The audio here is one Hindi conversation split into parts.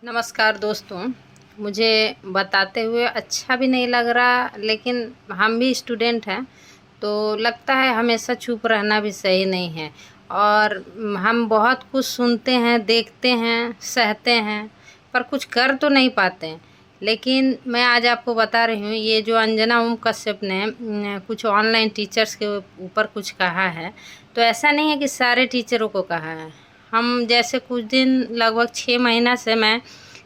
नमस्कार दोस्तों। मुझे बताते हुए अच्छा भी नहीं लग रहा, लेकिन हम भी स्टूडेंट हैं तो लगता है हमेशा चुप रहना भी सही नहीं है। और हम बहुत कुछ सुनते हैं, देखते हैं, सहते हैं, पर कुछ कर तो नहीं पाते हैं। लेकिन मैं आज आपको बता रही हूँ, ये जो अंजना ओम कश्यप ने कुछ ऑनलाइन टीचर्स के ऊपर कुछ कहा है, तो ऐसा नहीं है कि सारे टीचरों को कहा है। हम जैसे कुछ दिन लगभग 6 महीना से मैं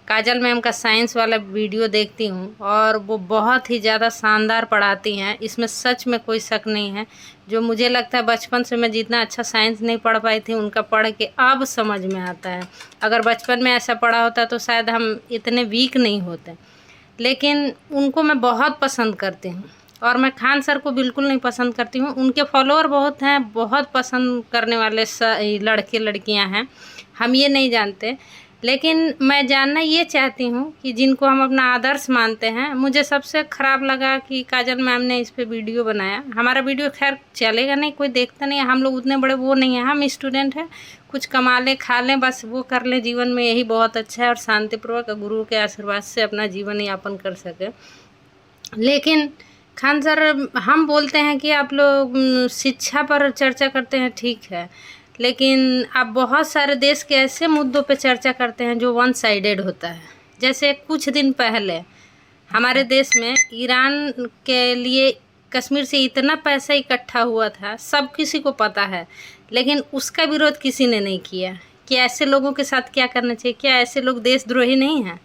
काजल मैम का साइंस वाला वीडियो देखती हूँ और वो बहुत ही ज़्यादा शानदार पढ़ाती हैं। इसमें सच में कोई शक नहीं है। जो मुझे लगता है बचपन से मैं जितना अच्छा साइंस नहीं पढ़ पाई थी, उनका पढ़ के अब समझ में आता है। अगर बचपन में ऐसा पढ़ा होता तो शायद हम इतने वीक नहीं होते। लेकिन उनको मैं बहुत पसंद करती हूँ और मैं खान सर को बिल्कुल नहीं पसंद करती हूँ। उनके फॉलोअर बहुत हैं, बहुत पसंद करने वाले लड़के लड़कियाँ हैं, हम ये नहीं जानते। लेकिन मैं जानना ये चाहती हूँ कि जिनको हम अपना आदर्श मानते हैं, मुझे सबसे ख़राब लगा कि काजल मैम ने इस पे वीडियो बनाया। हमारा वीडियो खैर चलेगा नहीं, कोई देखता नहीं है, हम लोग उतने बड़े वो नहीं हैं, हम स्टूडेंट हैं, कुछ कमा लें खा लें बस वो कर लें जीवन में, यही बहुत अच्छा है। और शांतिपूर्वक गुरु के आशीर्वाद से अपना जीवन यापन कर सके। लेकिन खान सर, हम बोलते हैं कि आप लोग शिक्षा पर चर्चा करते हैं, ठीक है, लेकिन आप बहुत सारे देश के ऐसे मुद्दों पे चर्चा करते हैं जो वन साइडेड होता है। जैसे कुछ दिन पहले हमारे देश में ईरान के लिए कश्मीर से इतना पैसा इकट्ठा हुआ था, सब किसी को पता है, लेकिन उसका विरोध किसी ने नहीं किया कि ऐसे लोगों के साथ क्या करना चाहिए। क्या ऐसे लोग देशद्रोही नहीं हैं?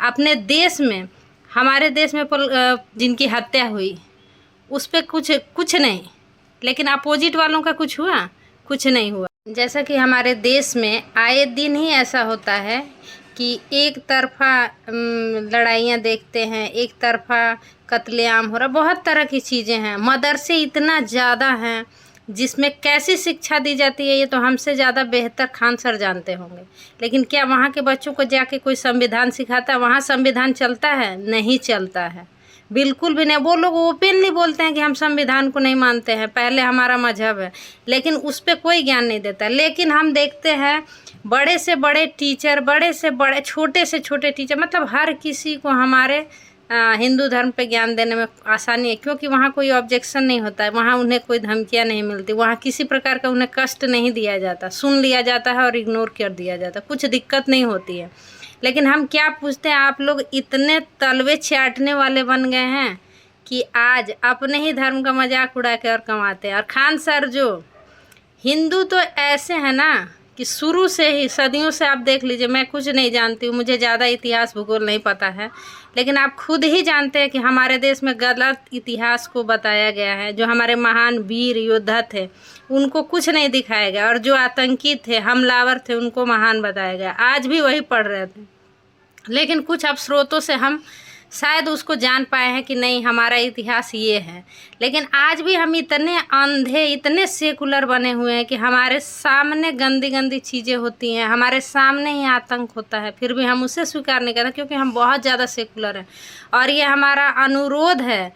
अपने देश में, हमारे देश में जिनकी हत्या हुई उस पर कुछ नहीं, लेकिन अपोजिट वालों का कुछ हुआ? कुछ नहीं हुआ। जैसा कि हमारे देश में आए दिन ही ऐसा होता है कि एक तरफा लड़ाइयाँ देखते हैं, एक तरफा कत्लेआम हो रहा, बहुत तरह की चीज़ें हैं। मदरसे इतना ज़्यादा हैं जिसमें कैसी शिक्षा दी जाती है ये तो हमसे ज़्यादा बेहतर खान सर जानते होंगे। लेकिन क्या वहाँ के बच्चों को जाके कोई संविधान सिखाता है? वहाँ संविधान चलता है? नहीं चलता है, बिल्कुल भी नहीं। वो लोग ओपनली बोलते हैं कि हम संविधान को नहीं मानते हैं, पहले हमारा मजहब है, लेकिन उस पर कोई ज्ञान नहीं देता। लेकिन हम देखते हैं बड़े से बड़े टीचर, बड़े से बड़े, छोटे से छोटे टीचर, मतलब हर किसी को हमारे हिंदू धर्म पे ज्ञान देने में आसानी है, क्योंकि वहाँ कोई ऑब्जेक्शन नहीं होता है, वहाँ उन्हें कोई धमकियाँ नहीं मिलती, वहाँ किसी प्रकार का उन्हें कष्ट नहीं दिया जाता, सुन लिया जाता है और इग्नोर कर दिया जाता, कुछ दिक्कत नहीं होती है। लेकिन हम क्या पूछते हैं, आप लोग इतने तलवे चाटने वाले बन गए हैं कि आज अपने ही धर्म का मजाक उड़ा के और कमाते हैं। और खान सर जो हिंदू तो ऐसे हैं ना कि शुरू से ही सदियों से आप देख लीजिए, मैं कुछ नहीं जानती हूँ, मुझे ज़्यादा इतिहास भूगोल नहीं पता है, लेकिन आप खुद ही जानते हैं कि हमारे देश में गलत इतिहास को बताया गया है। जो हमारे महान वीर योद्धा थे उनको कुछ नहीं दिखाया गया, और जो आतंकी थे, हमलावर थे, उनको महान बताया गया। आज भी वही पढ़ रहे थे, लेकिन कुछ अब स्रोतों से हम शायद उसको जान पाए हैं कि नहीं, हमारा इतिहास ये है। लेकिन आज भी हम इतने अंधे, इतने सेकुलर बने हुए हैं कि हमारे सामने गंदी गंदी चीज़ें होती हैं, हमारे सामने ही आतंक होता है, फिर भी हम उसे स्वीकार नहीं करते, क्योंकि हम बहुत ज़्यादा सेकुलर हैं। और ये हमारा अनुरोध है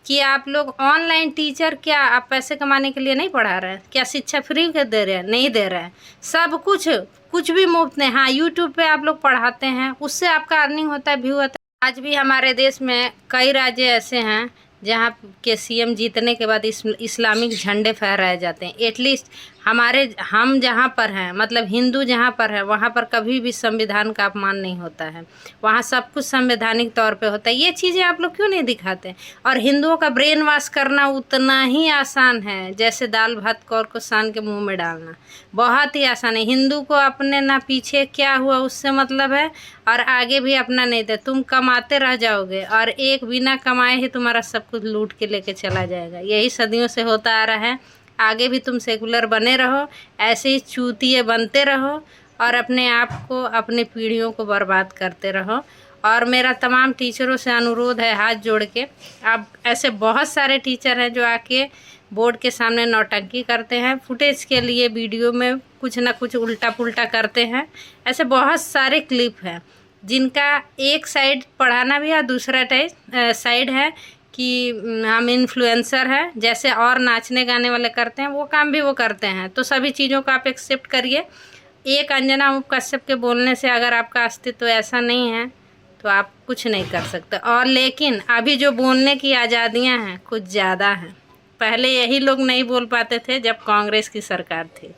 कि आप लोग ऑनलाइन टीचर, क्या आप पैसे कमाने के लिए नहीं पढ़ा रहे हैं? क्या शिक्षा फ्री के दे रहे हैं? नहीं दे रहे हैं। सब कुछ भी मुफ्त नहीं। हाँ, यूट्यूब पे आप लोग पढ़ाते हैं, उससे आपका अर्निंग होता है, व्यू होता है। आज भी हमारे देश में कई राज्य ऐसे हैं जहाँ के सीएम जीतने के बाद इस्लामिक झंडे फहराए जाते हैं। एटलीस्ट हम जहाँ पर हैं, मतलब हिंदू जहाँ पर है, वहाँ पर कभी भी संविधान का अपमान नहीं होता है, वहाँ सब कुछ संवैधानिक तौर पे होता है। ये चीज़ें आप लोग क्यों नहीं दिखाते? और हिंदुओं का ब्रेन वॉश करना उतना ही आसान है जैसे दाल भात कौर को सान के मुंह में डालना, बहुत ही आसान है। हिंदू को अपने ना पीछे क्या हुआ उससे मतलब है, और आगे भी अपना नहीं दे। तुम कमाते रह जाओगे और एक बिना कमाए ही तुम्हारा सब कुछ लूट के लेके चला जाएगा। यही सदियों से होता आ रहा है। आगे भी तुम सेकुलर बने रहो, ऐसे ही चूतिए बनते रहो और अपने आप को, अपने पीढ़ियों को बर्बाद करते रहो। और मेरा तमाम टीचरों से अनुरोध है, हाथ जोड़ के, आप ऐसे बहुत सारे टीचर हैं जो आके बोर्ड के सामने नौटंकी करते हैं, फुटेज के लिए वीडियो में कुछ ना कुछ उल्टा पुल्टा करते हैं। ऐसे बहुत सारे क्लिप हैं जिनका एक साइड पढ़ाना भी है, दूसरा साइड है कि हम इन्फ्लुएंसर हैं, जैसे और नाचने गाने वाले करते हैं वो काम भी वो करते हैं। तो सभी चीज़ों को आप एक्सेप्ट करिए, एक अंजना कश्यप के बोलने से अगर आपका अस्तित्व ऐसा नहीं है तो आप कुछ नहीं कर सकते। और लेकिन अभी जो बोलने की आज़ादियाँ हैं कुछ ज़्यादा हैं। पहले यही लोग नहीं बोल पाते थे जब कांग्रेस की सरकार थी।